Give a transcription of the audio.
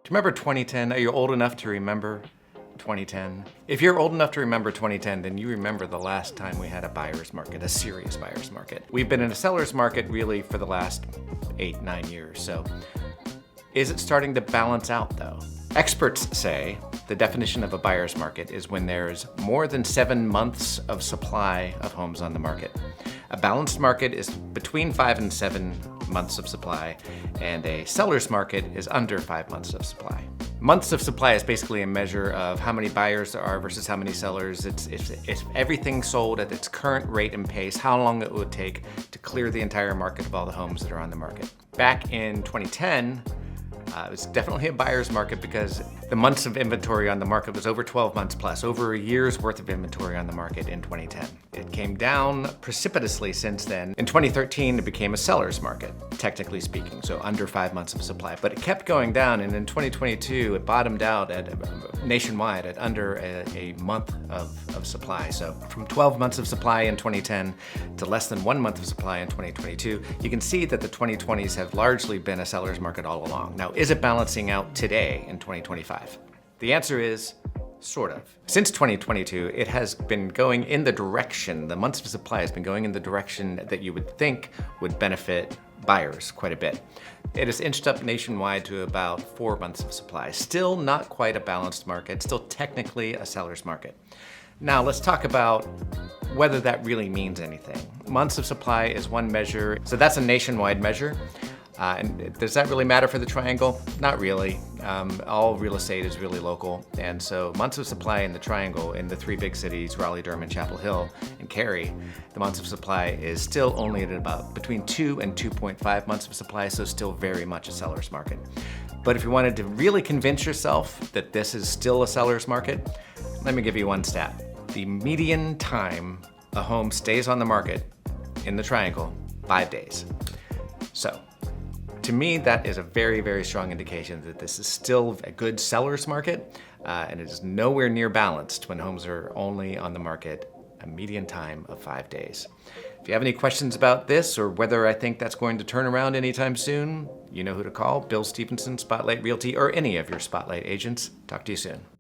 Do you remember 2010? Are you old enough to remember 2010? If you're old enough to remember 2010, then you remember the last time we had a buyer's market, a serious buyer's market. We've been in a seller's market really for the last 8-9 years. So is it starting to balance out though? Experts say the definition of a buyer's market is when there's more than 7 months of supply of homes on the market. A balanced market is between 5 and 7 months of supply, and a seller's market is under 5 months of supply. Months of supply is basically a measure of how many buyers there are versus how many sellers. It's everything sold at its current rate and pace, how long it would take to clear the entire market of all the homes that are on the market. Back in 2010, it was definitely a buyer's market because the months of inventory on the market was over 12 months plus, over a year's worth of inventory on the market in 2010. It came down precipitously since then. In 2013, it became a seller's market, technically speaking, so under 5 months of supply. But it kept going down, and in 2022, it bottomed out at nationwide at under a month of supply. So from 12 months of supply in 2010 to less than 1 month of supply in 2022, you can see that the 2020s have largely been a seller's market all along. Now, is it balancing out today in 2025? The answer is sort of. Since 2022, it has been going in the direction, the months of supply has been going in the direction that you would think would benefit buyers quite a bit. It has inched up nationwide to about 4 months of supply. Still not quite a balanced market, still technically a seller's market. Now let's talk about whether that really means anything. Months of supply is one measure, so that's a nationwide measure. And does that really matter for the triangle? Not really. All real estate is really local. And so months of supply in the triangle in the 3 big cities, Raleigh, Durham, and Chapel Hill, and Cary, the months of supply is still only at about between 2 and 2.5 months of supply, so still very much a seller's market. But if you wanted to really convince yourself that this is still a seller's market, let me give you one stat. The median time a home stays on the market in the triangle, 5 days. So, to me, that is a very, very strong indication that this is still a good seller's market, and it is nowhere near balanced when homes are only on the market a median time of 5 days. If you have any questions about this or whether I think that's going to turn around anytime soon, you know who to call, Bill Stevenson, Spotlight Realty, or any of your Spotlight agents. Talk to you soon.